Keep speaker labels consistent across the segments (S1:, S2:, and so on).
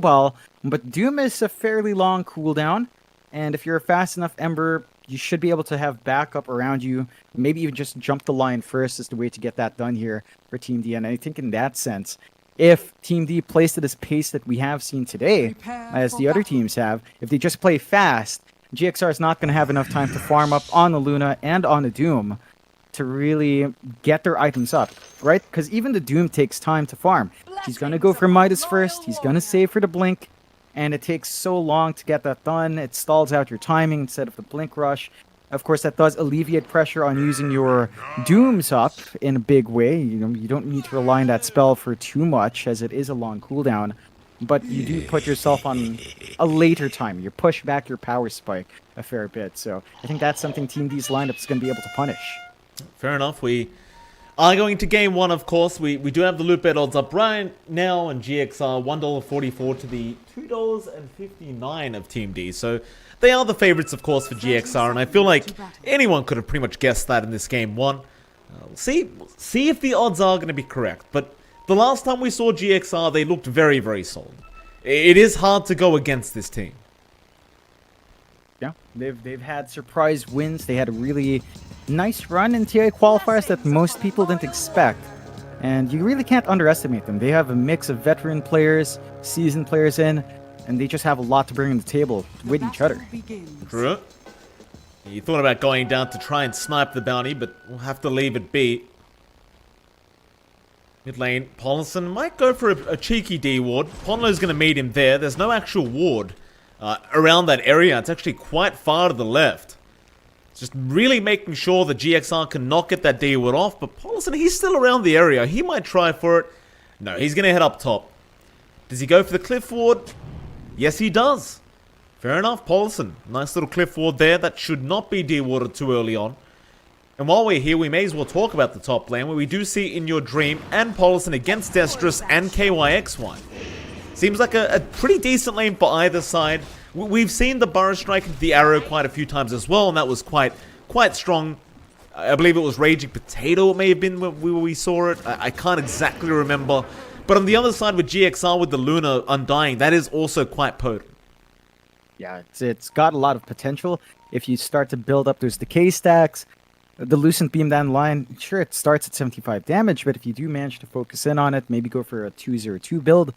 S1: well, but Doom is a fairly long cooldown, and if you're a fast enough Ember, you should be able to have backup around you, maybe even just jump the line first is the way to get that done here for Team D, and I think in that sense, if Team D plays at this pace that we have seen today, as the other teams have, if they just play fast, GXR is not going to have enough time to farm up on the Luna and on the Doom to really get their items up, right? Because even the Doom takes time to farm. He's going to go for Midas first, he's going to save for the Blink, and it takes so long to get that done, it stalls out your timing instead of the Blink Rush. Of course, that does alleviate pressure on using your Dooms up in a big way. You know, you don't need to rely on that spell for too much, as it is a long cooldown. But you do put yourself on a later time. You push back your power spike a fair bit. So I think that's something Team D's lineup is going to be able to punish.
S2: Fair enough. We are going to game one, of course. We do have the loot bet odds up right now, and GXR $1.44 to the $2.59 of Team D. So they are the favorites, of course, for GXR, and I feel like anyone could have pretty much guessed that in this game one. We'll see if the odds are going to be correct, but the last time we saw GXR, they looked very, very solid. It is hard to go against this team.
S1: Yeah, they've had surprise wins. They had a really nice run in TI qualifiers that most people didn't expect, and you really can't underestimate them. They have a mix of veteran players, seasoned players in, and they just have a lot to bring to the table with each other.
S2: True. You thought about going down to try and snipe the bounty, but we'll have to leave it be. Mid lane, Paulson might go for a cheeky D ward. Ponlo's going to meet him there. There's no actual ward around that area. It's actually quite far to the left. It's just really making sure that GXR can not get that D ward off, but Paulson, he's still around the area. He might try for it. No, he's going to head up top. Does he go for the cliff ward? Yes, he does. Fair enough, Paulson. Nice little cliff ward there. That should not be de-watered too early on. And while we're here, we may as well talk about the top lane, where we do see In Your Dream and Paulson against Destrus and KYXY. Seems like a pretty decent lane for either side. We've seen the Burrow Strike into the arrow quite a few times as well, and that was quite strong. I believe it was Raging Potato, it may have been when we saw it. I can't exactly remember. But on the other side with GXR with the Luna Undying, that is also quite potent.
S1: Yeah, it's got a lot of potential. If you start to build up those decay stacks, the Lucent Beam down the line, sure, it starts at 75 damage, but if you do manage to focus in on it, maybe go for a 2-0-2 build,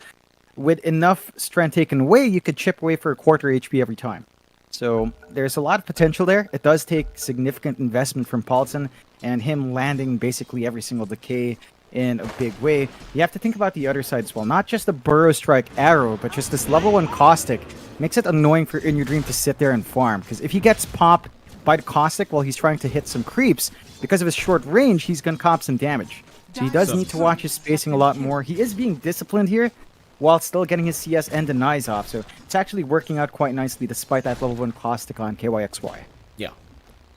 S1: with enough strength taken away, you could chip away for a quarter HP every time. So there's a lot of potential there. It does take significant investment from Paulson, and him landing basically every single decay in a big way. You have to think about the other side as well. Not just the Burrow Strike arrow, but just this level 1 Caustic makes it annoying for In Your Dream to sit there and farm. Because if he gets popped by the Caustic while he's trying to hit some creeps, because of his short range, he's gonna cop some damage. So he does need to watch his spacing a lot more. He is being disciplined here, while still getting his CS and denies off. So it's actually working out quite nicely despite that level 1 Caustic on KYXY.
S2: Yeah. I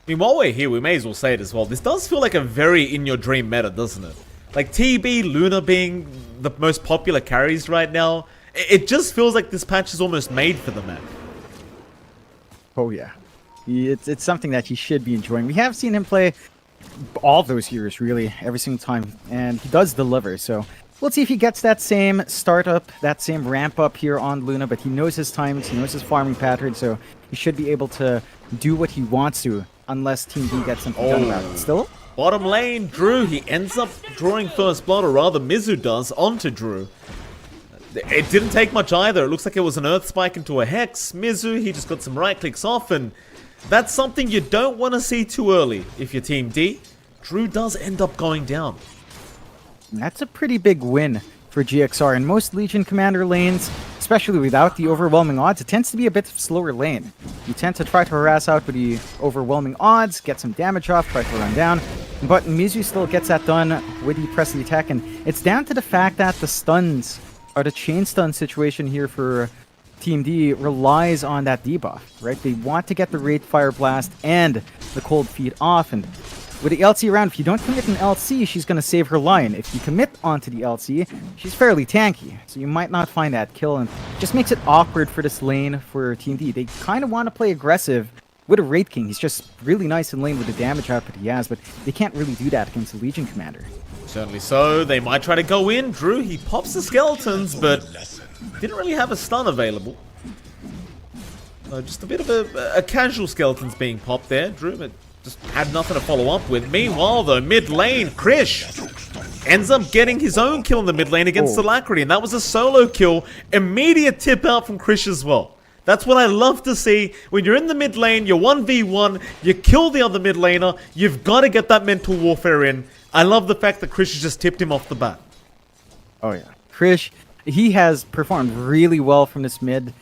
S2: mean, while we're here, we may as well say it as well. This does feel like a very In Your Dream meta, doesn't it? Like TB, Luna being the most popular carries right now, it just feels like this patch is almost made for the map.
S1: Oh yeah, it's something that he should be enjoying. We have seen him play all those heroes really every single time, and he does deliver. So we'll see if he gets that same startup, that same ramp up here on Luna. But he knows his times, he knows his farming pattern, so he should be able to do what he wants to, unless Team D gets something done about it. Still.
S2: Bottom lane, Drew, he ends up drawing first blood, or rather Mizu does, onto Drew. It didn't take much either. It looks like it was an Earth Spike into a Hex. Mizu, he just got some right clicks off, and that's something you don't want to see too early if you're Team D. Drew does end up going down.
S1: That's a pretty big win for GXR. In most Legion Commander lanes, especially without the overwhelming odds, it tends to be a bit of a slower lane. You tend to try to harass out with the overwhelming odds, get some damage off, try to run down, but Mizu still gets that done with the press the attack, and it's down to the fact that the stuns, or the chain stun situation here for Team D, relies on that debuff, right? They want to get the Wraith Fire Blast and the Cold Feet off, and with the LC around, if you don't commit an LC, she's going to save her line. If you commit onto the LC, she's fairly tanky, so you might not find that kill, and it just makes it awkward for this lane for Team D. They kind of want to play aggressive with a Wraith King. He's just really nice in lane with the damage output he has, but they can't really do that against a Legion Commander.
S2: Certainly so. They might try to go in. Drew, he pops the skeletons, but Didn't really have a stun available. Just a bit of a casual skeletons being popped there. Drew just had nothing to follow up with. Meanwhile, though, mid lane, Krish ends up getting his own kill in the mid lane against Alacrity, and that was a solo kill. Immediate tip out from Krish as well. That's what I love to see. When you're in the mid lane, you're 1v1, you kill the other mid laner, you've got to get that mental warfare in. I love the fact that Krish just tipped him off the bat.
S1: Oh yeah, Krish, he has performed really well from this mid.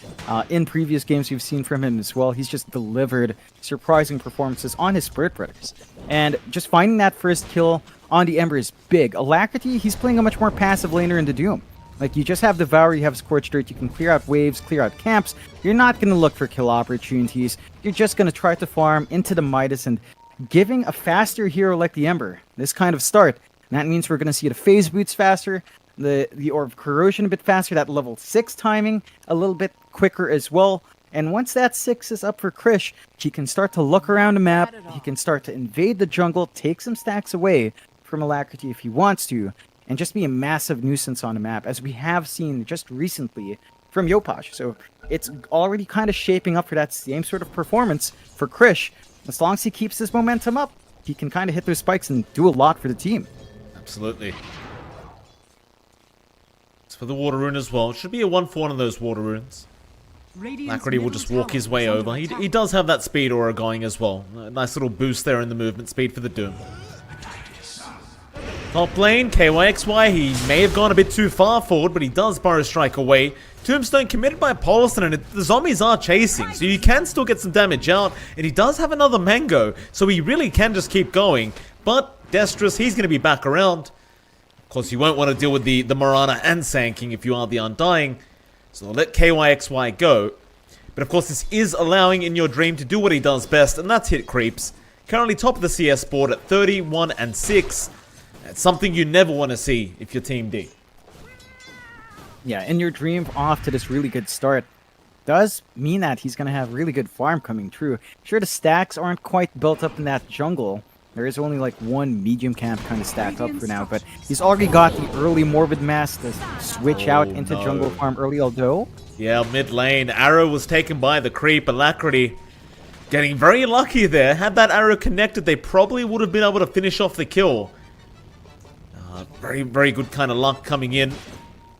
S1: In previous games we've seen from him as well, he's just delivered surprising performances on his Spirit Brothers. And just finding that first kill on the Ember is big. Alacrity, he's playing a much more passive laner in the Doom. Like, you just have Devour, you have Scorched Earth, you can clear out waves, clear out camps. You're not going to look for kill opportunities. You're just going to try to farm into the Midas, and giving a faster hero like the Ember this kind of start. And that means we're going to see the phase boots faster, the Orb of Corrosion a bit faster, that level 6 timing a little bit quicker as well. And once that 6 is up for Krish, he can start to look around the map, he can start to invade the jungle, take some stacks away from Alacrity if he wants to, and just be a massive nuisance on the map, as we have seen just recently from Yopaj. So it's already kind of shaping up for that same sort of performance for Krish. As long as he keeps his momentum up, he can kind of hit those spikes and do a lot for the team.
S2: Absolutely. It's for the water rune as well. Should be a 1-for-1 on those water runes. Alacrity will just walk his way over. He does have that speed aura going as well. A nice little boost there in the movement speed for the Doom. Top lane, KYXY, he may have gone a bit too far forward, but he does Burrow Strike away. Tombstone committed by Polison, and the zombies are chasing, so you can still get some damage out, and he does have another Mango, so he really can just keep going. But Destrous, he's going to be back around. Of course, you won't want to deal with the Marana and Sanking if you are the Undying, so they'll let KYXY go. But of course, this is allowing In Your Dream to do what he does best, and that's hit creeps. Currently top of the CS board at 31-6. It's something you never want to see if you're Team D.
S1: Yeah, In Your Dream off to this really good start does mean that he's going to have really good farm coming true. Sure, the stacks aren't quite built up in that jungle. There is only like one medium camp kind of stacked up for now, but he's already got the early Morbid Mass to switch out into jungle farm early, although...
S2: Yeah, mid lane. Arrow was taken by the creep. Alacrity getting very lucky there. Had that arrow connected, they probably would have been able to finish off the kill. Very, very good kind of luck coming in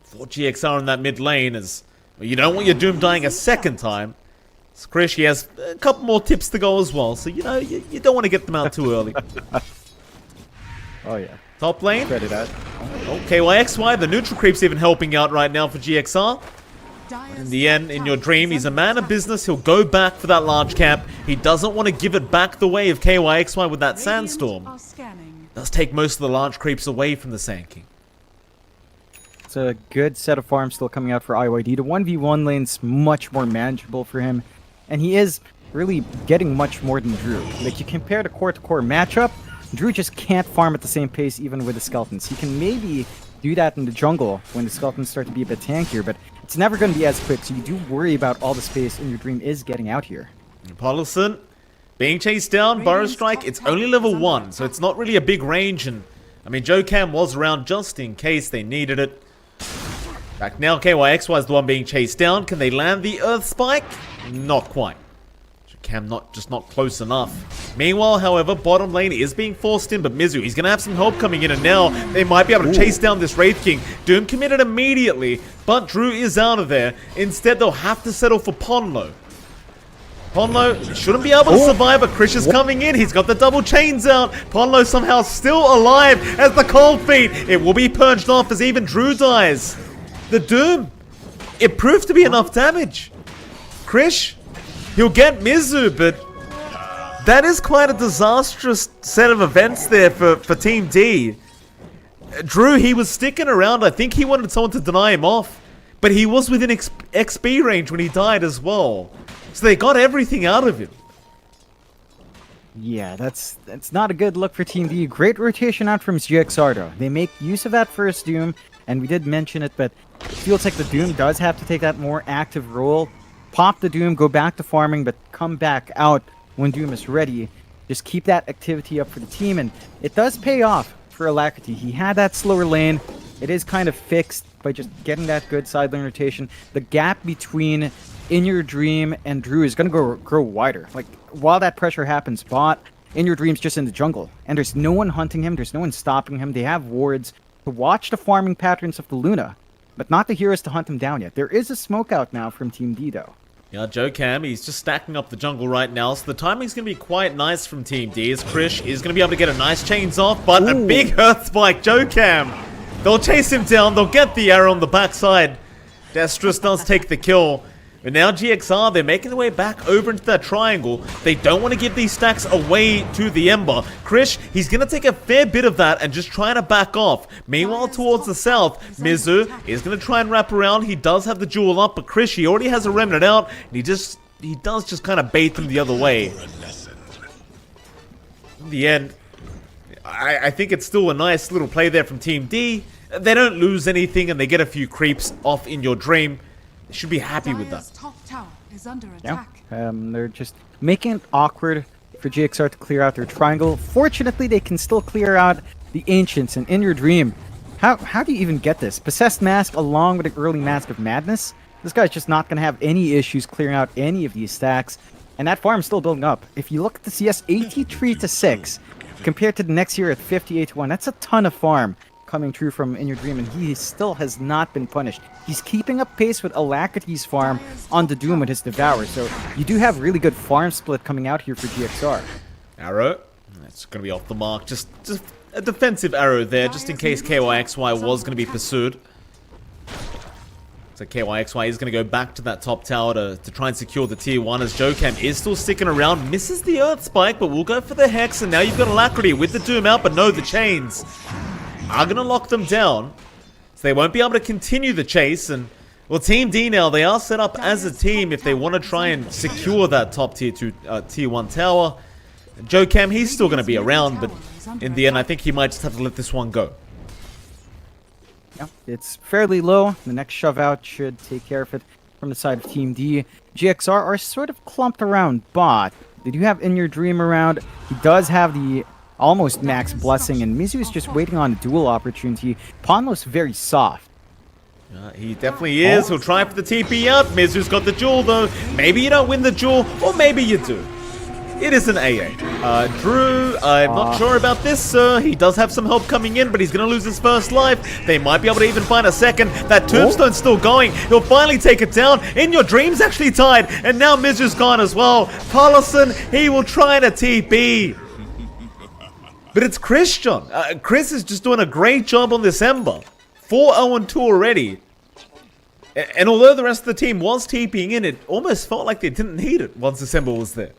S2: for GXR in that mid lane, as well, you don't want your Doom dying a second time. Krish, he has a couple more tips to go as well, so you know, you don't want to get them out too early.
S1: Oh yeah.
S2: Top lane.
S1: Credit that.
S2: Oh, KYXY, the neutral creep's even helping out right now for GXR. In the end, In Your Dream, he's a man of business. He'll go back for that large camp. He doesn't want to give it back the way of KYXY with that sandstorm. Does take most of the large creeps away from the Sand King.
S1: It's a good set of farms still coming out for IYD. The 1v1 lane's much more manageable for him, and he is really getting much more than Drew. Like, you compare the core-to-core matchup, Drew just can't farm at the same pace even with the skeletons. He can maybe do that in the jungle when the skeletons start to be a bit tankier, but it's never going to be as quick, so you do worry about all the space In Your Dream is getting out here.
S2: Polison being chased down, Burrow Strike, it's only level 1, so it's not really a big range, and I mean, Joe Cam was around just in case they needed it. Back now, KYXY is the one being chased down. Can they land the Earth Spike? Not quite. Cam not close enough. Meanwhile, however, bottom lane is being forced in, but Mizu, he's going to have some help coming in, and now they might be able to chase down this Wraith King. Doom committed immediately, but Drew is out of there. Instead, they'll have to settle for Ponlo. Ponlo shouldn't be able to survive, but Krish is coming in. He's got the double chains out. Ponlo somehow still alive as the cold feet. It will be purged off as even Drew dies. The Doom, it proved to be enough damage. Krish, he'll get Mizu, but that is quite a disastrous set of events there for Team D. Drew, he was sticking around. I think he wanted someone to deny him off, but he was within XP range when he died as well. So they got everything out of him.
S1: Yeah, that's not a good look for Team D. Great rotation out from GXR though. They make use of that first Doom, and we did mention it, but it feels like the Doom does have to take that more active role. Pop the Doom, go back to farming, but come back out when Doom is ready. Just keep that activity up for the team, and it does pay off for Alacrity. He had that slower lane. It is kind of fixed. by just getting that good side lane rotation, the gap between In Your Dream and Drew is going to grow wider. Like, while that pressure happens, bot, In Your Dream's just in the jungle, and there's no one hunting him, there's no one stopping him. They have wards to watch the farming patterns of the Luna, but not the heroes to hunt him down yet. There is a smoke out now from Team D, though.
S2: Yeah, Joe Cam, he's just stacking up the jungle right now, so the timing's going to be quite nice from Team D, as Krish is going to be able to get a nice chains off, but a big earth spike, Joe Cam. They'll chase him down, they'll get the arrow on the backside. Destrus does take the kill. And now GXR, they're making their way back over into that triangle. They don't want to give these stacks away to the Ember. Krish, he's going to take a fair bit of that and just try to back off. Meanwhile, towards the south, Mizu is going to try and wrap around. He does have the jewel up, but Krish, he already has a remnant out. And he does just kind of bait them the other way. In the end, I think it's still a nice little play there from Team D. They don't lose anything and they get a few creeps off In Your Dream. Should be happy with that.
S3: Top tower is under
S1: Yeah,
S3: attack.
S1: they're just making it awkward for GXR to clear out their triangle. Fortunately, they can still clear out the Ancients and In Your Dream. How do you even get this? Possessed Mask along with an early Mask of Madness? This guy's just not going to have any issues clearing out any of these stacks. And that farm's still building up. If you look at the CS 83 to 6, compared to the next year at 58 to 1, that's a ton of farm coming true from In Your Dream, and he still has not been punished. He's keeping up pace with Alacrity's farm on the Doom with his Devour, so you do have really good farm split coming out here for GXR.
S2: Arrow, that's going to be off the mark. Just a defensive arrow there, just in case KYXY was going to be pursued. So KYXY is going to go back to that top tower to try and secure the tier 1, as Jocam is still sticking around, misses the Earth Spike, but we'll go for the Hex, and now you've got Alacrity with the Doom out, but no, the chains are going to lock them down, so they won't be able to continue the chase. And well, Team D now, they are set up as a team if they want to try and secure that top tier 2, tier 1 tower. Joe Cam, he's still going to be around, but in the end, I think he might just have to let this one go.
S1: Yeah, it's fairly low. The next shove out should take care of it from the side of Team D. GXR are sort of clumped around bot. They do have In Your Dream around. He does have the almost max blessing, and Mizu is just waiting on a duel opportunity. Ponlo's very soft.
S2: He definitely is. He'll try for the TP out. Mizu's got the jewel though. Maybe you don't win the jewel, or maybe you do. It is an AA. Drew, I'm not sure about this, sir. He does have some help coming in, but he's going to lose his first life. They might be able to even find a second. That tombstone's still going. He'll finally take it down. In Your Dream's actually tied, and now Mizu's gone as well. Paulson, he will try to TP. But it's Christian. Chris is just doing a great job on this Ember. 4-0-2 already. And although the rest of the team was TPing in, it almost felt like they didn't need it once this Ember was there.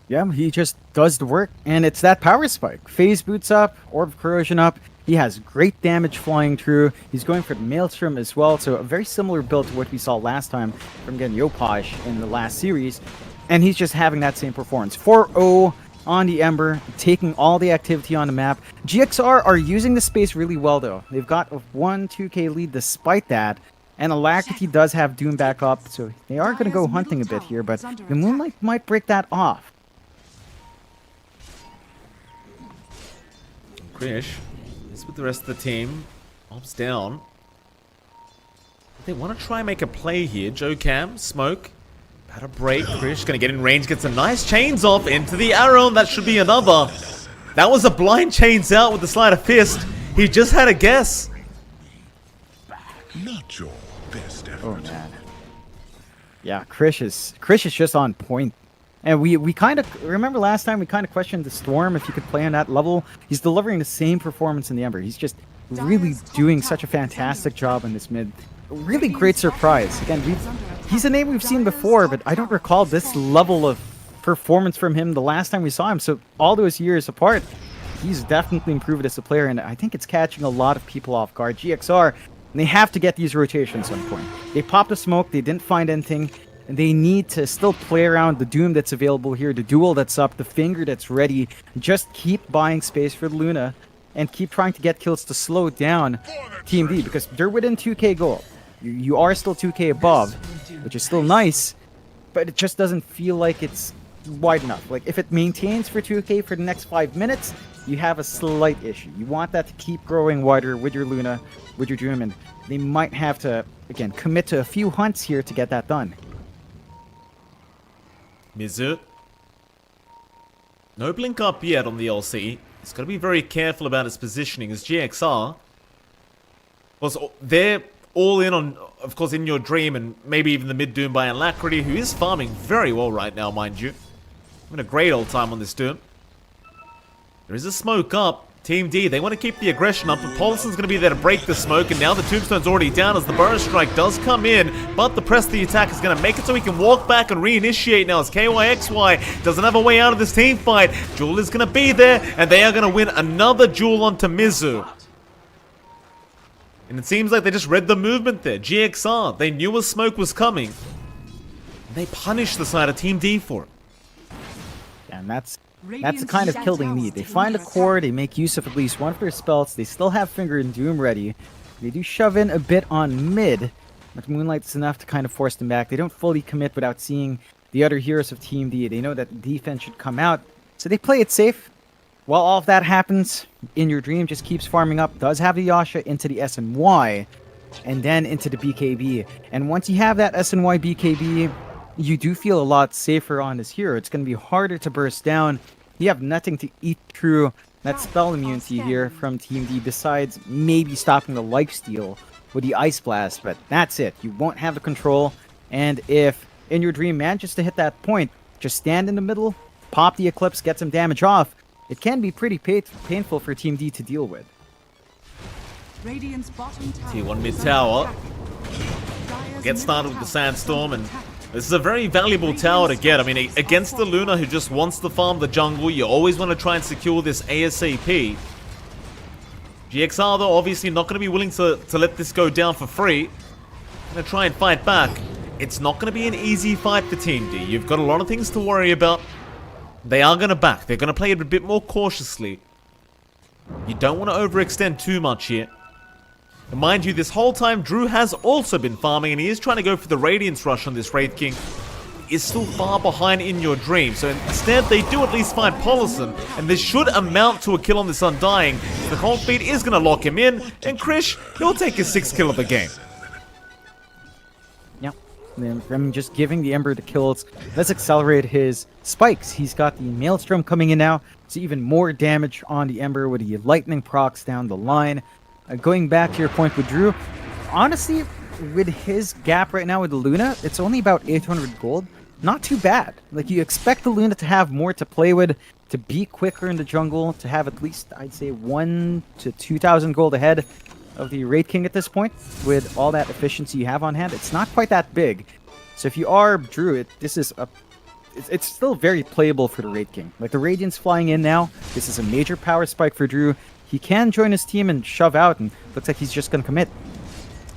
S1: Yeah, he just does the work, and it's that power spike. Phase boots up, Orb of Corrosion up. He has great damage flying through. He's going for the Maelstrom as well, so a very similar build to what we saw last time from getting Yopaj in the last series. And he's just having that same performance. 4-0 on the Ember, taking all the activity on the map. GXR are using the space really well, though. They've got a 1-2k lead despite that. And Alacrity does have Doom back up, so they are going to go hunting a bit here, but the Moonlight might break that off.
S2: Krish is with the rest of the team. Ops down. They want to try and make a play here. Joe Cam, smoke. About to break. Krish gonna get in range, gets a nice chains off into the arrow, and that should be another. That was a blind chains out with the sleight of fist. He just had a guess.
S4: Not your best effort.
S1: Oh man. Yeah, Krish is just on point. And we kind of remember last time we kind of questioned the Storm if he could play on that level. He's delivering the same performance in the Ember. He's just really doing such a fantastic job in this mid. Really great surprise. Again, he's a name we've seen before, but I don't recall this level of performance from him the last time we saw him. So all those years apart, he's definitely improved as a player, and I think it's catching a lot of people off guard. GXR, they have to get these rotations at some point. They popped a smoke, they didn't find anything, and they need to still play around the Doom that's available here, the duel that's up, the Finger that's ready. Just keep buying space for the Luna, and keep trying to get kills to slow down Team D, because they're within 2k gold. You are still 2k above, which is still nice, but it just doesn't feel like it's wide enough. Like, if it maintains for 2k for the next 5 minutes, you have a slight issue. You want that to keep growing wider with your Luna, with your Doom, and they might have to, again, commit to a few hunts here to get that done.
S2: Mizu. No blink up yet on the LC. He's got to be very careful about his positioning as GXR. Was they're all in on, of course, in your dream and maybe even the mid Doom by Alacrity, who is farming very well right now, mind you. Having a great old time on this Doom. There is a smoke up. Team D, they want to keep the aggression up, but Paulison's going to be there to break the smoke, and now the Tombstone's already down as the Burrow Strike does come in, but the press of the attack is going to make it so he can walk back and reinitiate now as KYXY doesn't have a way out of this team fight. Jewel is going to be there, and they are going to win another Jewel onto Mizu. And it seems like they just read the movement there. GXR, they knew a smoke was coming, and they punished the side of Team D for it.
S1: And that's the kind of kill they need. They find a core, they make use of at least one of their spells, they still have Finger and Doom ready. They do shove in a bit on mid, but Moonlight's enough to kind of force them back. They don't fully commit without seeing the other heroes of Team D. They know that the defense should come out, so they play it safe. While all of that happens, In Your Dream just keeps farming up, does have the Yasha into the SNY, and then into the BKB. And once you have that SNY BKB, you do feel a lot safer on this hero. It's going to be harder to burst down. You have nothing to eat through that spell immunity here from Team D besides maybe stopping the lifesteal with the Ice Blast, but that's it. You won't have the control, and if In Your Dream manages to hit that point, just stand in the middle, pop the Eclipse, get some damage off. It can be pretty painful for Team D to deal with.
S2: T1 mid tower. Get started with the Sandstorm, and this is a very valuable tower to get. I mean, against the Luna who just wants to farm the jungle, you always want to try and secure this ASAP. GXR, though, obviously not going to be willing to let this go down for free. Going to try and fight back. It's not going to be an easy fight for Team D. You've got a lot of things to worry about. They are going to back. They're going to play it a bit more cautiously. You don't want to overextend too much here. And mind you, this whole time, Drew has also been farming, and he is trying to go for the Radiance Rush on this Wraith King. He is still far behind In Your Dream, so instead they do at least find Paulison, and this should amount to a kill on this Undying. The Cold Feet is going to lock him in, and Krish, he'll take his 6th kill of the game.
S1: Yeah, I mean, just giving the Ember the kills does accelerate his spikes. He's got the Maelstrom coming in now, so even more damage on the Ember with the Lightning procs down the line. Going back to your point with Drew, honestly, with his gap right now with the Luna, it's only about 800 gold. Not too bad. Like, you expect the Luna to have more to play with, to be quicker in the jungle, to have at least, I'd say, 1,000 to 2,000 gold ahead of the Wraith King at this point, with all that efficiency you have on hand. It's not quite that big. So if you are Drew, it's still very playable for the Wraith King. Like, the Radiance flying in now, this is a major power spike for Drew. He can join his team and shove out, and looks like he's just going to commit.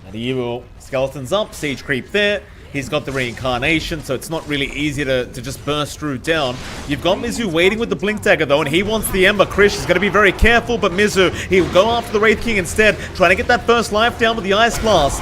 S2: And he will. Skeletons up, Siege Creep there. He's got the Reincarnation, so it's not really easy to just burst Drew down. You've got Mizu waiting with the Blink Dagger, though, and he wants the Ember. Krish is going to be very careful, but Mizu, he'll go after the Wraith King instead, trying to get that first life down with the Ice Blast.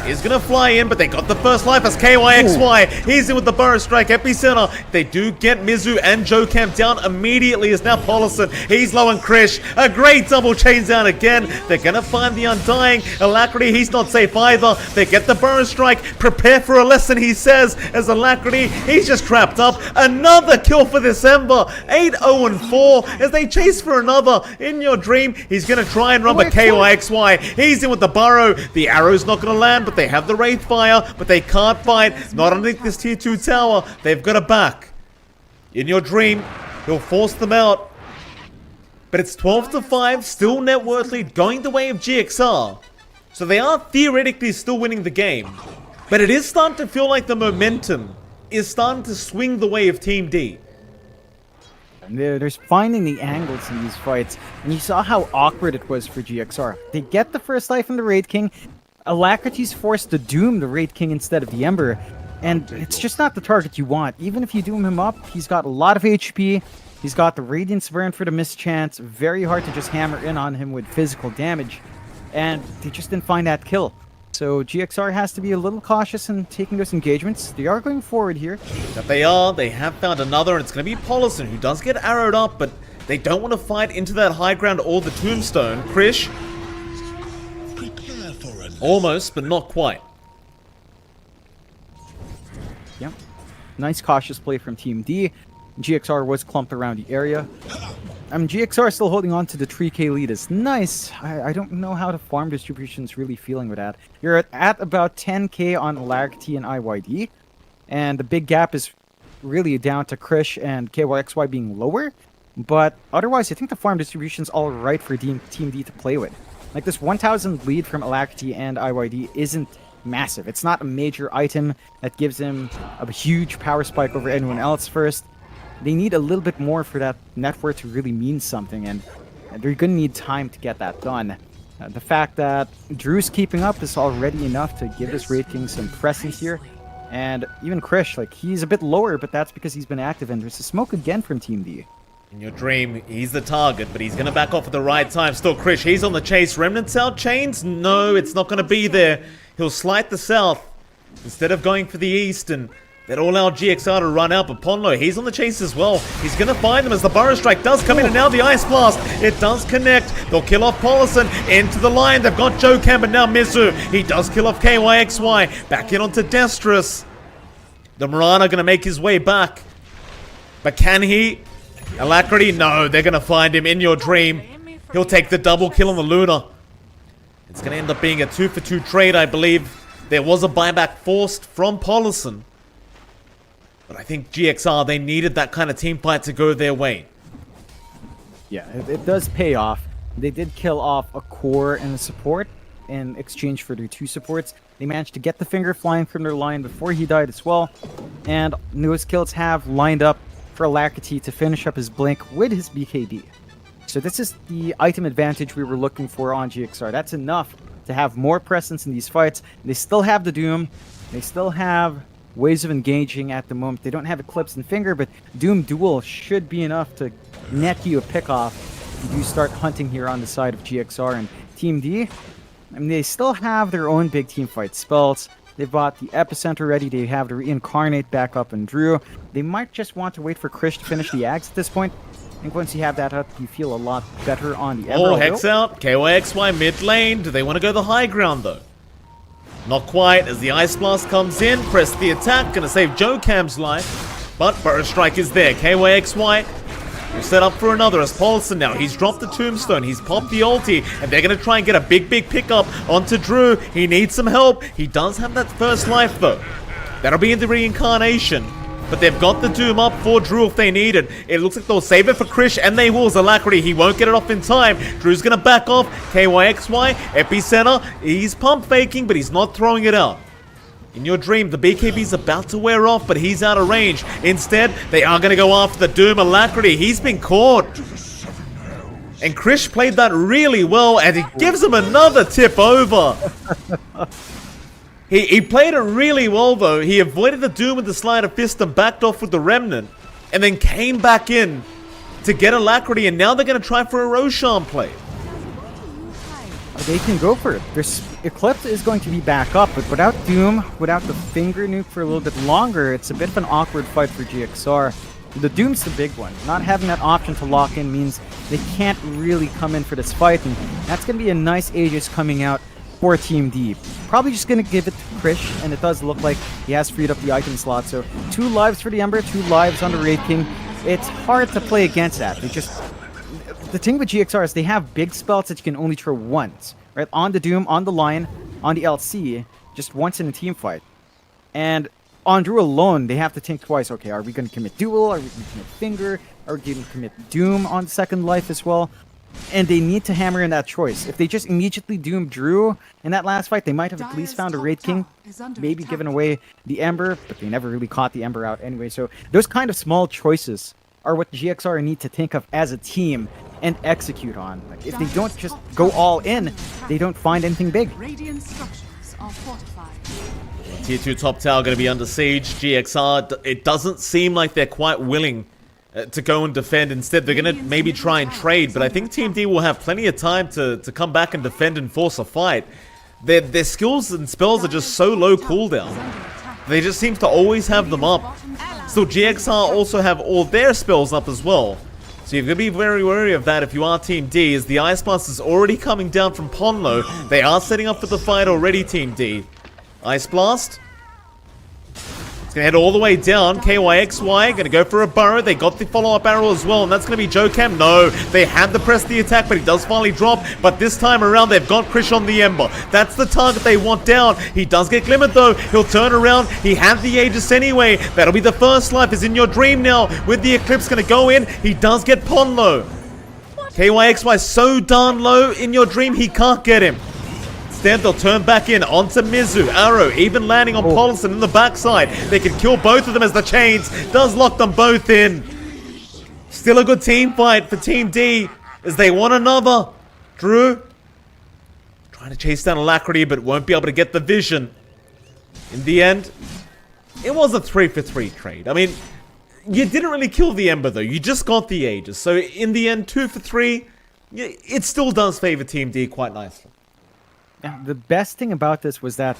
S2: He's gonna fly in, but they got the first life as KYXY. He's in with the Burrow Strike, Epicenter. They do get Mizu and Joe Camp down immediately as now Paulison. He's low on Krish. A great double chains down again. They're gonna find the Undying. Alacrity, he's not safe either. They get the Burrow Strike. Prepare for a lesson, he says, as Alacrity, he's just trapped up. Another kill for this Ember. 8-0-4 as they chase for another. In Your Dream, he's gonna try and run, but KYXY, he's in with the Burrow. The arrow's not gonna land, but they have the Wraith Fire, but they can't fight. Not underneath this tier 2 tower. They've got a back. In Your Dream, he'll force them out. But it's 12-5, still net worth lead, going the way of GXR. So they are theoretically still winning the game. But it is starting to feel like the momentum is starting to swing the way of Team D.
S1: There's finding the angles in these fights, and you saw how awkward it was for GXR. They get the first life from the Wraith King. Alacrity's forced to doom the Wraith King instead of the Ember, and it's just not the target you want. Even if you doom him up, he's got a lot of HP, he's got the Radiance Burn for the mischance, very hard to just hammer in on him with physical damage, and they just didn't find that kill. So GXR has to be a little cautious in taking those engagements. They are going forward here.
S2: That they are. They have found another, and it's going to be Paulison, who does get arrowed up, but they don't want to fight into that high ground or the tombstone. Krish, almost, but not quite.
S1: Yep. Nice cautious play from Team D. GXR was clumped around the area. GXR still holding on to the 3k lead is nice. I don't know how the farm distribution is really feeling with that. You're at about 10k on Alacrity and IYD. And the big gap is really down to Krish and KYXY being lower. But otherwise, I think the farm distribution is all right for Team D to play with. Like this 1000 lead from Alacrity and IYD isn't massive. It's not a major item that gives him a huge power spike over anyone else first. They need a little bit more for that net worth to really mean something, and they're going to need time to get that done. The fact that Drew's keeping up is already enough to give this Raid King some presence here. And even Krish, like, he's a bit lower, but that's because he's been active, and there's a smoke again from Team D.
S2: In your dream, he's the target, but he's going to back off at the right time. Still Krish, he's on the chase. Remnants out chains? No, it's not going to be there. He'll slight the south instead of going for the east, and that'll allow GXR to run out, but Ponlo, he's on the chase as well. He's going to find them as the Burrow Strike does come in, and now the Ice Blast, it does connect. They'll kill off Paulison into the line. They've got Joe Cam, but now Mizu, he does kill off KYXY. Back in onto Destrus. The Marana going to make his way back. But can he? Alacrity? No, they're going to find him in your dream. He'll take the double kill on the Luna. It's going to end up being a 2-for-2 trade, I believe. There was a buyback forced from Paulison. But I think GXR, they needed that kind of team fight to go their way.
S1: Yeah, it does pay off. They did kill off a core and a support in exchange for their 2 supports. They managed to get the finger flying from their line before he died as well. And those kills have lined up for Alacrity to finish up his blink with his BKB. So this is the item advantage we were looking for on GXR. That's enough to have more presence in these fights. They still have the Doom. They still have ways of engaging at the moment. They don't have Eclipse and Finger, but Doom Duel should be enough to net you a pick-off if you do start hunting here on the side of GXR and Team D. I mean, they still have their own big team fight spells. They've bought the Epicenter ready. They have the Reincarnate back up and Drew. They might just want to wait for Krish to finish the Axe at this point. I think once you have that up, you feel a lot better on the Emerald.
S2: Oh, Hex out. KYXY mid lane. Do they want to go the high ground, though? Not quite, as the Ice Blast comes in. Press the attack. Gonna save Joe Cam's life. But Burrow Strike is there. KYXY will set up for another as Paulson now. He's dropped the Tombstone. He's popped the ulti. And they're gonna try and get a big pickup onto Drew. He needs some help. He does have that first life, though. That'll be in the Reincarnation. But they've got the Doom up for Drew if they need it. It looks like they'll save it for Krish, and they will. Alacrity, he won't get it off in time. Drew's gonna back off. KYXY, Epicenter, he's pump faking, but he's not throwing it out. In your dream, the BKB's about to wear off, but he's out of range. Instead, they are gonna go after the Doom. Alacrity, he's been caught. And Krish played that really well, and he gives him another tip over. He played it really well, though. He avoided the Doom with the Sleight of Fist and backed off with the Remnant. And then came back in to get Alacrity, and now they're going to try for a Roshan play.
S1: They can go for it. There's Eclipse is going to be back up, but without Doom, without the Finger Nuke for a little bit longer, it's a bit of an awkward fight for GXR. The Doom's the big one. Not having that option to lock in means they can't really come in for this fight, and that's going to be a nice Aegis coming out for Team D. Probably just going to give it to Krish, and it does look like he has freed up the item slot. So 2 lives for the Ember, 2 lives on the Raid King. It's hard to play against that. The thing with GXR is they have big spells that you can only throw once, right? On the Doom, on the Lion, on the LC, just once in a team fight. And on Drew alone, they have to think twice. Okay, are we going to commit Duel? Are we going to commit Finger? Are we going to commit Doom on second life as well? And they need to hammer in that choice. If they just immediately Doom Drew in that last fight, they might have at least found a Raid King, maybe given away the Ember, but they never really caught the Ember out anyway. So those kind of small choices are what GXR need to think of as a team and execute on. Like, if they don't just go all in, they don't find anything big.
S3: Radiant structures are fortified.
S2: Tier 2 top tower going to be under siege. GXR, it doesn't seem like they're quite willing to go and defend. Instead, they're going to maybe try and trade, but I think Team D will have plenty of time to come back and defend and force a fight. their skills and spells are just so low cooldown. They just seem to always have them up. Still, GXR also have all their spells up as well. So you're going to be very wary of that if you are Team D, as the Ice Blast is already coming down from Ponlo. They are setting up for the fight already, Team D. Ice Blast. It's going to head all the way down. KYXY going to go for a burrow. They got the follow-up arrow as well, and that's going to be Jocam. No, they had to press the attack, but he does finally drop. But this time around, they've got Krish on the Ember. That's the target they want down. He does get glimmered, though. He'll turn around. He had the Aegis anyway. That'll be the first life. Is in your dream now. With the Eclipse going to go in, he does get Ponlo. KYXY so darn low. In your dream, he can't get him. Instead, they'll turn back in onto Mizu. Arrow even landing on Paulson in the backside. They can kill both of them as the chains does lock them both in. Still a good team fight for Team D as they want another. Drew trying to chase down Alacrity but won't be able to get the vision. In the end, it was a 3-for-3 trade. I mean, you didn't really kill the Ember though. You just got the Aegis. So in the end, 2-for-3, it still does favor Team D quite nicely.
S1: Yeah, the best thing about this was that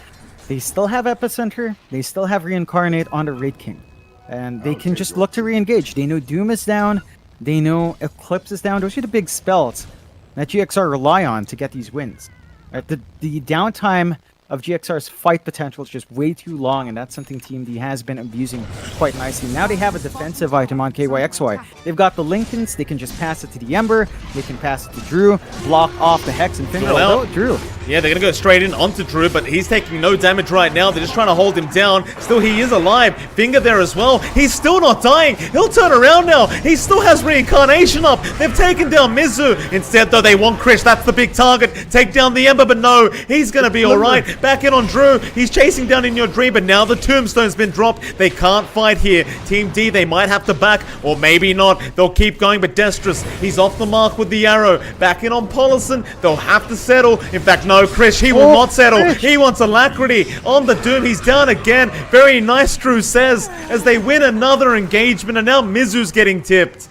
S1: they still have Epicenter, they still have Reincarnate on the Raid King. And they can just look to re-engage. They know Doom is down, they know Eclipse is down. Those are the big spells that GXR rely on to get these wins. Right, the downtime of GXR's fight potential is just way too long, and that's something Team D has been abusing quite nicely. Now they have a defensive item on KYXY. They've got the Lincolns, they can just pass it to the Ember, they can pass it to Drew, block off the Hex and Finger.
S2: Well,
S1: Drew.
S2: Yeah, they're going to go straight in onto Drew, but he's taking no damage right now. They're just trying to hold him down. Still, he is alive. Finger there as well. He's still not dying. He'll turn around now. He still has Reincarnation up. They've taken down Mizu. Instead, though, they want Krish. That's the big target. Take down the Ember, but no, he's going to be all right. Back in on Drew. He's chasing down in your dream, but now the Tombstone's been dropped. They can't fight here. Team D, they might have to back, or maybe not. They'll keep going, but Destrous, he's off the mark with the arrow. Back in on Paulison. They'll have to settle. In fact, no, Krish, he will not settle.
S1: Krish.
S2: He wants Alacrity on the Doom. He's down again. Very nice, Drew says, as they win another engagement, and now Mizu's getting tipped.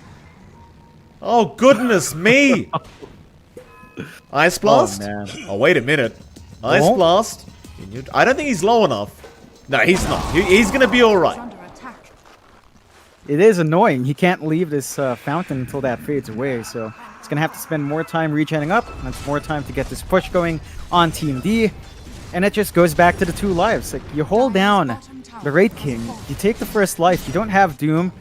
S2: Oh, goodness me. Ice Blast? Oh, wait a minute. Ice Blast? I don't think he's low enough. No, he's not. He's going to be all right.
S1: It is annoying. He can't leave this fountain until that fades away, so he's going to have to spend more time regenning up. That's more time to get this push going on Team D. And it just goes back to the two lives. Like, you hold down the Raid King, you take the first life, you don't have Doom,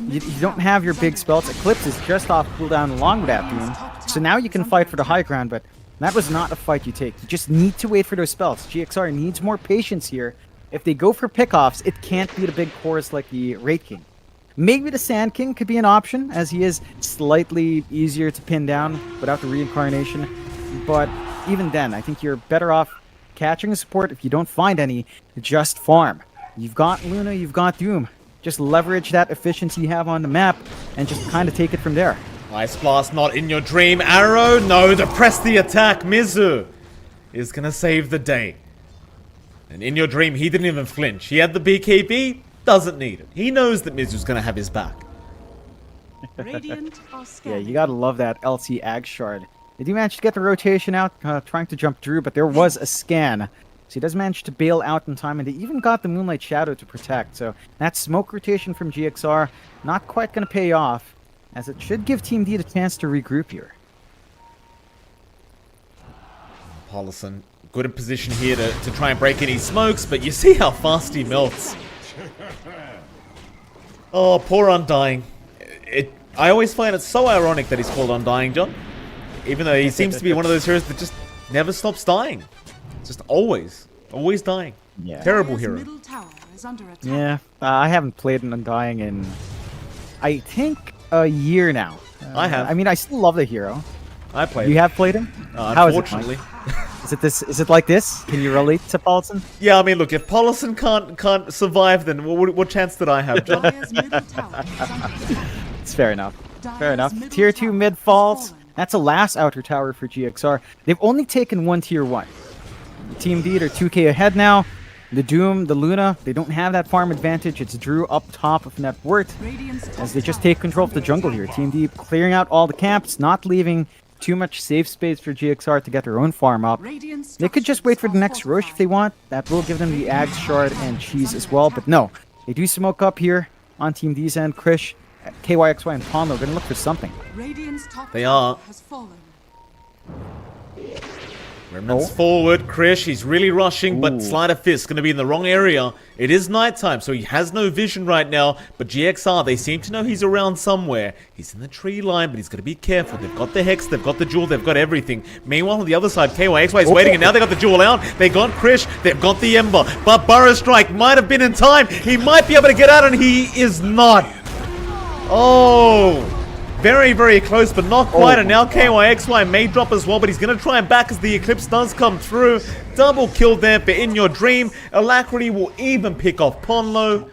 S1: you don't have your big spells. Eclipse is just off cooldown along with that Doom. So now you can fight for the high ground, but that was not a fight you take. You just need to wait for those spells. GXR needs more patience here. If they go for pickoffs, it can't be the big cores like the Raid King. Maybe the Sand King could be an option, as he is slightly easier to pin down without the reincarnation. But even then, I think you're better off catching a support. If you don't find any, just farm. You've got Luna, you've got Doom. Just leverage that efficiency you have on the map and just kind of take it from there.
S2: Ice Blast not in your dream. Arrow, no, to press the attack. Mizu is going to save the day. And in your dream, he didn't even flinch. He had the BKB, doesn't need it. He knows that Mizu's going to have his back.
S1: Yeah, you gotta love that LC Ag Shard. They do manage to get the rotation out, trying to jump Drew, but there was a scan. So he does manage to bail out in time, and they even got the Moonlight Shadow to protect. So that smoke rotation from GXR, not quite going to pay off, as it should give Team D the chance to regroup here.
S2: Paulson, good in position here to try and break any smokes, but you see how fast he melts. Oh, poor Undying. I always find it so ironic that he's called Undying, John. Even though he seems to be one of those heroes that just never stops dying. Just always dying. Yeah. Terrible hero.
S1: Yeah, I haven't played an Undying in, I think, a year now.
S2: I have.
S1: I mean, I still love the hero.
S2: I played.
S1: You have played him? How is it? Unfortunately. Is it like this? Can you relate to Paulson?
S2: Yeah, I mean, look, if Paulson can't survive, then what chance did I have, John?
S1: It's fair enough. Fair enough. Tier 2 mid falls. That's a last outer tower for GXR. They've only taken one tier 1. Team D are 2k ahead now. The Doom, the Luna, they don't have that farm advantage. It's Drew up top of net worth as they just take control of the jungle here. Team D clearing out all the camps, not leaving too much safe space for GXR to get their own farm up.
S3: Radiant
S1: They could just wait for the
S3: structures
S1: next
S3: are
S1: rush if they want. That will give them the Ag Shard and Cheese as well. But no, they do smoke up here on Team D's end. Krish, KYXY, and Ponlo are going to look for something.
S3: Radiant's top
S2: They
S3: tower
S2: are.
S3: has fallen.
S2: Remnants forward. Krish, he's really rushing, but Sleight of Fist going to be in the wrong area. It is nighttime, so he has no vision right now. But GXR, they seem to know he's around somewhere. He's in the tree line, but he's got to be careful. They've got the Hex, they've got the Jewel, they've got everything. Meanwhile, on the other side, KYXY is waiting, and now they got the Jewel out. They got Krish, they've got the Ember. But Burrow Strike might have been in time. He might be able to get out, and he is not. Oh... Very, very close, but not quite. And now KYXY may drop as well, but he's going to try and back as the Eclipse does come through. Double kill there for In Your Dream. Alacrity will even pick off Ponlo.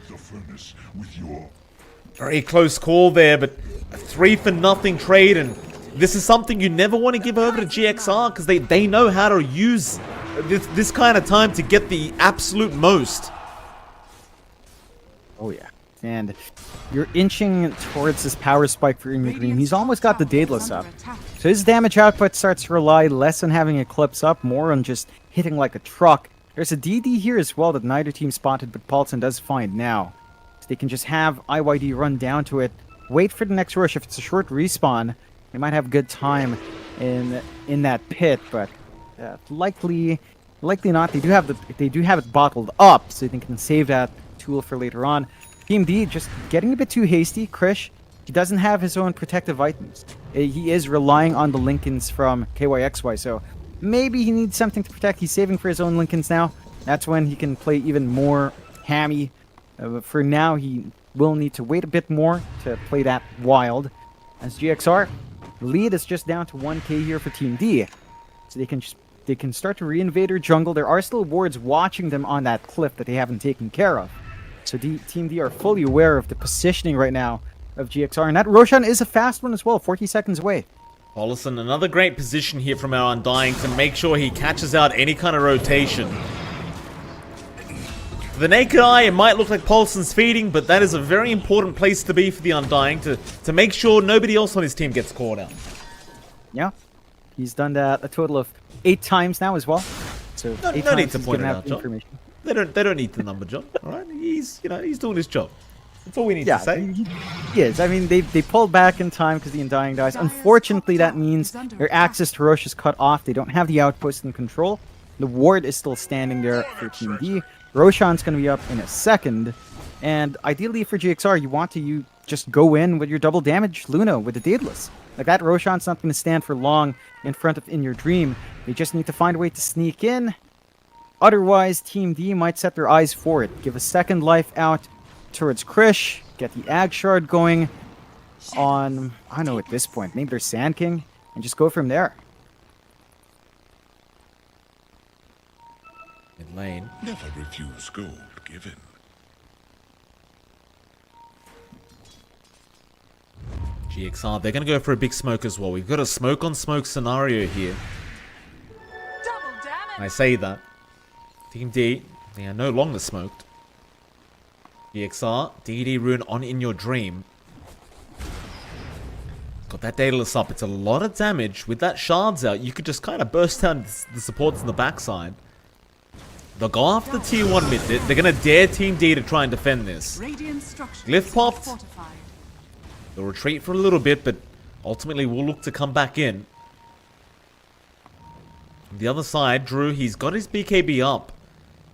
S2: Very close call there, but a 3-for-0 trade. And this is something you never want to give over to GXR because they know how to use this kind of time to get the absolute most.
S1: Oh, yeah. And you're inching towards this power spike for In Your Dream. He's almost got the Daedalus up. So his damage output starts to rely less on having Eclipse up, more on just hitting like a truck. There's a DD here as well that neither team spotted, but Paulson does find now. So they can just have IYD run down to it, wait for the next rush. If it's a short respawn, they might have good time in that pit, but likely not. They do have it bottled up, so they can save that tool for later on. Team D just getting a bit too hasty. Krish, he doesn't have his own protective items. He is relying on the Lincolns from KYXY, so maybe he needs something to protect. He's saving for his own Lincolns now. That's when he can play even more hammy. But for now, he will need to wait a bit more to play that wild. As GXR, the lead is just down to 1k here for Team D. So they can start to reinvade their jungle. There are still wards watching them on that cliff that they haven't taken care of. So Team D are fully aware of the positioning right now of GXR. And that Roshan is a fast one as well, 40 seconds away.
S2: Paulson, another great position here from our Undying to make sure he catches out any kind of rotation. For the naked eye, it might look like Paulson's feeding, but that is a very important place to be for the Undying to make sure nobody else on his team gets caught out.
S1: Yeah, he's done that a total of 8 times now as well. So
S2: No need to point it out, John. They don't need the number, John. All right, he's doing his job. That's all we need to say.
S1: Yes, I mean they pulled back in time because the Undying dies. Unfortunately, that means their access to Rosh is cut off. They don't have the outpost in control. The ward is still standing there for Team D. Roshan's going to be up in a second, and ideally for GXR, you want to just go in with your double damage Luna with the Daedalus. Like that, Roshan's not going to stand for long in front of In Your Dream. They just need to find a way to sneak in. Otherwise, Team D might set their eyes for it. Give a second life out towards Krish. Get the Ag Shard going on, I don't know at this point, maybe they're Sand King, and just go from there.
S2: In lane.
S4: Never refuse gold given.
S2: GXR, they're going to go for a big smoke as well. We've got a smoke on smoke scenario here.
S3: Double damage.
S2: I say that. Team D, they are no longer smoked. GXR, DD rune on In Your Dream. Got that Daedalus up. It's a lot of damage. With that shards out, you could just kind of burst down the supports on the backside. They'll go after the tier 1 mid. They're going to dare Team D to try and defend this.
S3: Radiant structures
S2: Glyph
S3: are
S2: popped.
S3: fortified.
S2: They'll retreat for a little bit, but ultimately will look to come back in. On the other side, Drew, he's got his BKB up.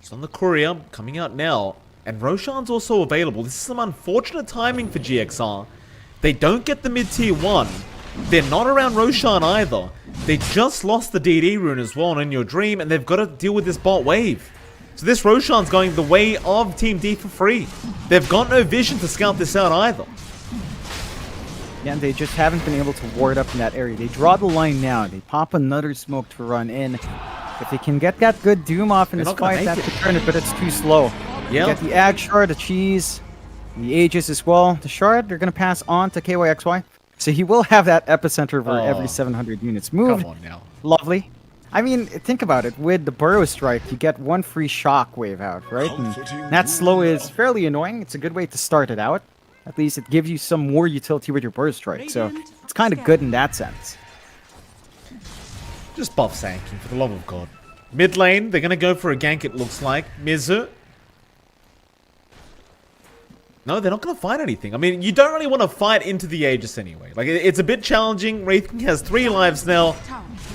S2: He's on the courier, coming out now. And Roshan's also available. This is some unfortunate timing for GXR. They don't get the mid-tier 1. They're not around Roshan either. They just lost the DD rune as well In Your Dream, and they've got to deal with this bot wave. So this Roshan's going the way of Team D for free. They've got no vision to scout this out either.
S1: Yeah, and they just haven't been able to ward up in that area. They draw the line now. They pop another smoke to run in. If they can get that good Doom off in this fight, that could turn it, but it's too slow.
S2: Yeah.
S1: Get the Ag Shard, the Cheese, the Aegis as well. The Shard, they're going to pass on to KYXY. So he will have that epicenter for every 700 units moved.
S2: Come on now.
S1: Lovely. I mean, think about it. With the Burrow Strike, you get one free Shockwave out, right? And that slow is fairly annoying. It's a good way to start it out. At least it gives you some more utility with your Burrow Strike. So it's kind of good in that sense.
S2: Just buff Sanking, for the love of God. Mid lane, they're going to go for a gank, it looks like. Mizu. No, they're not going to fight anything. I mean, you don't really want to fight into the Aegis anyway. Like, it's a bit challenging. Wraith King has 3 lives now.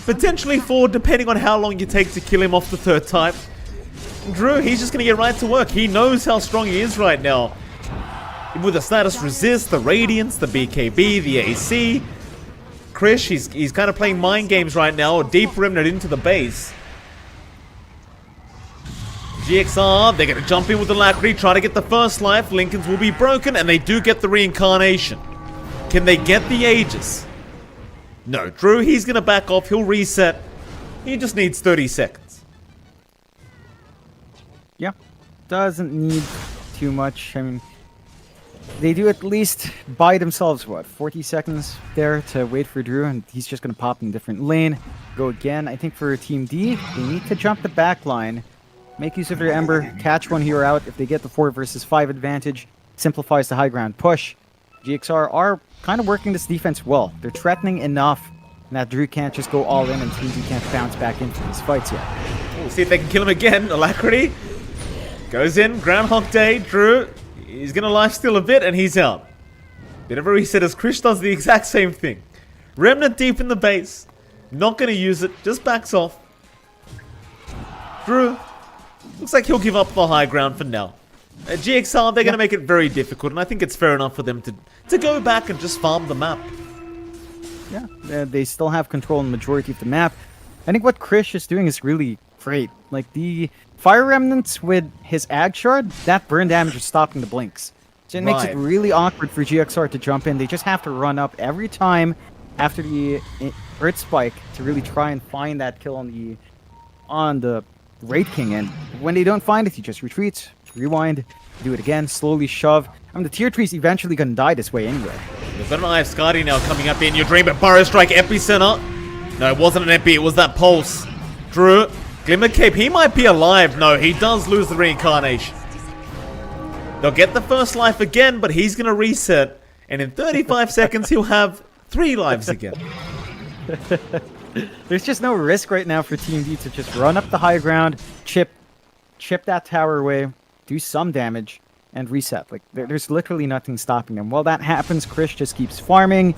S2: Potentially 4, depending on how long you take to kill him off the 3rd time. Drew, he's just going to get right to work. He knows how strong he is right now. With the status resist, the Radiance, the BKB, the AC. Krish, he's kind of playing mind games right now. Deep Remnant into the base. GXR, they're going to jump in with the Alacrity, try to get the first life. Lincolns will be broken, and they do get the reincarnation. Can they get the Aegis? No, Drew, he's going to back off. He'll reset. He just needs 30 seconds.
S1: Yeah, doesn't need too much. I mean, they do at least buy themselves, what, 40 seconds there to wait for Drew, and he's just going to pop in a different lane. Go again. I think for Team D, they need to jump the back line. Make use of their Ember, catch one hero out. If they get the 4 versus 5 advantage, simplifies the high ground push. GXR are kind of working this defense well. They're threatening enough that Drew can't just go all in and Team D can't bounce back into these fights yet.
S2: We'll see if they can kill him again. Alacrity goes in. Groundhog Day. Drew, he's going to lifesteal a bit and he's out. Bit of a reset as Krish does the exact same thing. Remnant deep in the base. Not going to use it. Just backs off. Drew. Looks like he'll give up the high ground for now. GXR, they're going to make it very difficult, and I think it's fair enough for them to go back and just farm the map.
S1: Yeah, they still have control in the majority of the map. I think what Krish is doing is really great. Like, the Fire Remnants with his Ag Shard, that burn damage is stopping the blinks. So it makes it really awkward for GXR to jump in. They just have to run up every time after the Earth Spike to really try and find that kill on the Wraith King, and when they don't find it, he just retreats, rewind, do it again, slowly shove. I mean, the tier 3 is eventually gonna die this way anyway.
S2: They've got an Eye of Skadi now coming up in your dream, but Burrow Strike Epicenter. No, it wasn't an Epi, it was that Pulse. Drew, Glimmer Cape, he might be alive. No, he does lose the reincarnation. They'll get the first life again, but he's gonna reset, and in 35 seconds, he'll have 3 lives again.
S1: There's just no risk right now for Team D to just run up the high ground, chip that tower away, do some damage, and reset. Like, there's literally nothing stopping them. While that happens, Krish just keeps farming,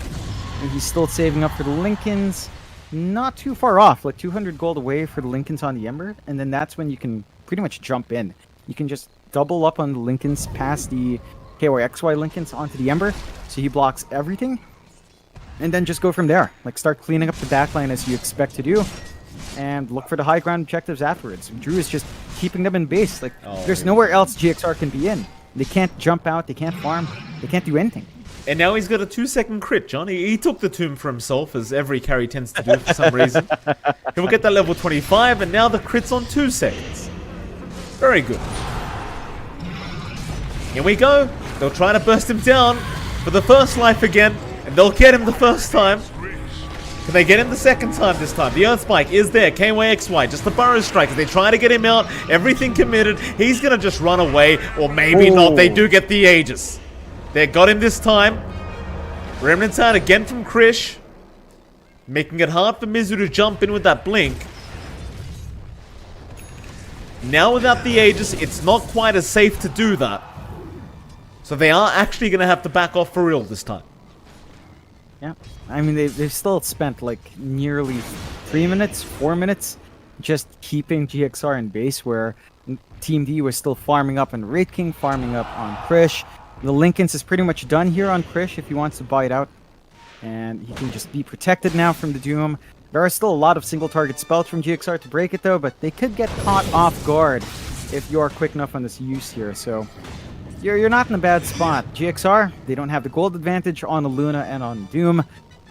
S1: and he's still saving up for the Lincolns. Not too far off, like 200 gold away for the Lincolns on the Ember, and then that's when you can pretty much jump in. You can just double up on the Lincolns past the KYXY Lincolns onto the Ember, so he blocks everything. And then just go from there. Like, start cleaning up the backline as you expect to do. And look for the high ground objectives afterwards. Drew is just keeping them in base. Like, there's nowhere else GXR can be in. They can't jump out, they can't farm, they can't do anything.
S2: And now he's got a 2-second crit, John. He took the tomb for himself, as every carry tends to do for some reason. He'll get that level 25, and now the crit's on 2 seconds. Very good. Here we go. They'll try to burst him down for the first life again. And they'll get him the first time. Can they get him the second time this time? The Earth Spike is there. KYXY, just the Burrow Strike. As they try to get him out, everything committed. He's going to just run away. Or maybe not. They do get the Aegis. They got him this time. Remnants out again from Krish. Making it hard for Mizu to jump in with that blink. Now without the Aegis, it's not quite as safe to do that. So they are actually going to have to back off for real this time.
S1: Yeah, I mean, they've still spent like nearly 3 minutes, 4 minutes just keeping GXR in base, where Team D was still farming up on Wraith King, farming up on Krish. The Lincolns is pretty much done here on Krish if he wants to buy it out. And he can just be protected now from the Doom. There are still a lot of single target spells from GXR to break it though, but they could get caught off guard if you are quick enough on this use here, so... You're not in a bad spot. GXR, they don't have the gold advantage on the Luna and on Doom.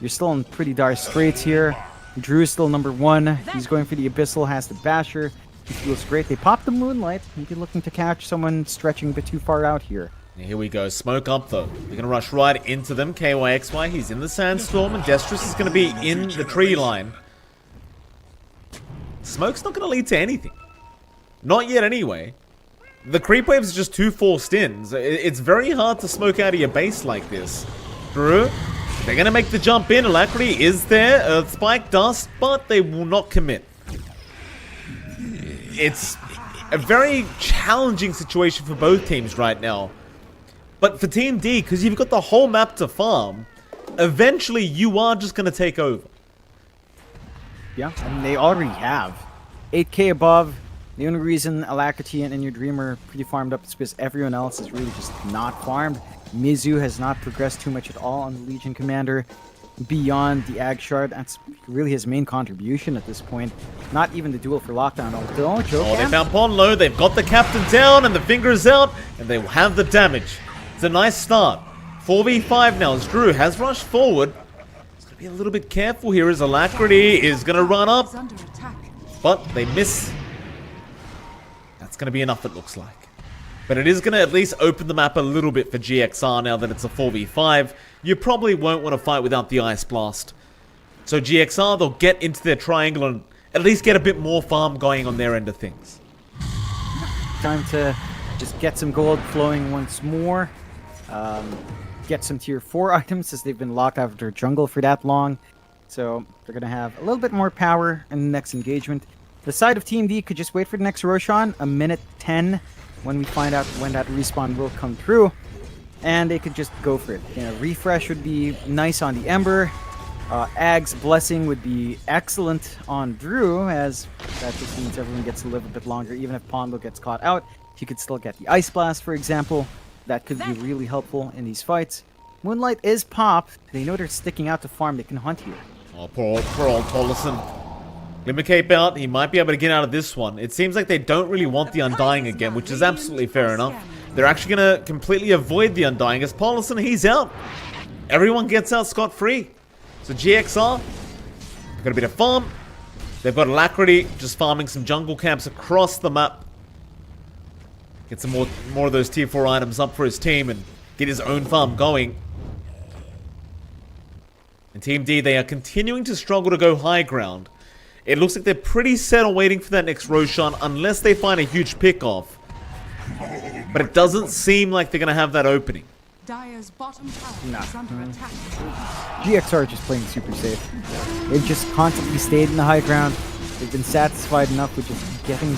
S1: You're still in pretty dire straits here. Drew is still number 1. He's going for the Abyssal, has the Basher. He feels great. They popped the Moonlight. Maybe looking to catch someone stretching a bit too far out here.
S2: Here we go. Smoke up, though. They're going to rush right into them. KYXY, he's in the Sandstorm, and Destrus is going to be in the tree line. Smoke's not going to lead to anything. Not yet, anyway. The creep waves are just 2 forced ins. It's very hard to smoke out of your base like this. Drew, They're gonna make the jump in. Alacrity is there. Spike dust, but they will not commit. It's a very challenging situation for both teams right now. But for Team D, because you've got the whole map to farm, eventually you are just gonna take over.
S1: Yeah, and they already have. 8k above. The only reason Alacrity and your Dream are pretty farmed up is because everyone else is really just not farmed. Mizu has not progressed too much at all on the Legion Commander beyond the Ag Shard. That's really his main contribution at this point. Not even the duel for lockdown. Oh,
S2: they found Ponlo. They've got the captain down and the fingers out, and they will have the damage. It's a nice start. 4v5 now as Drew has rushed forward. He's going to be a little bit careful here as Alacrity is going to run up,
S3: Is under attack.
S2: but they miss. That's going to be enough, it looks like. But it is going to at least open the map a little bit for GXR now that it's a 4v5. You probably won't want to fight without the Ice Blast. So GXR, they'll get into their triangle and at least get a bit more farm going on their end of things.
S1: Time to just get some gold flowing once more. Get some tier 4 items as they've been locked out of their jungle for that long. So they're going to have a little bit more power in the next engagement. The side of Team D could just wait for the next Roshan, a minute 10, when we find out when that respawn will come through. And they could just go for it. You know, refresh would be nice on the Ember. Ag's Blessing would be excellent on Drew, as that just means everyone gets to live a bit longer. Even if Pondo gets caught out, he could still get the Ice Blast, for example. That could be really helpful in these fights. Moonlight is pop. They know they're sticking out to farm. They can hunt here.
S2: Oh, poor old Tolleson. Glimmer Cape out. He might be able to get out of this one. It seems like they don't really want the Undying again, which is absolutely fair enough. They're actually going to completely avoid the Undying. As Paulison, he's out. Everyone gets out scot-free. So GXR, got a bit of farm. They've got Alacrity just farming some jungle camps across the map. Get some more of those tier 4 items up for his team and get his own farm going. And Team D, they are continuing to struggle to go high ground. It looks like they're pretty set on waiting for that next Roshan unless they find a huge pick-off. But it doesn't seem like they're going to have that opening.
S3: Dire's bottom tower is under attack.
S1: GXR just playing super safe. They've just constantly stayed in the high ground. They've been satisfied enough with just getting the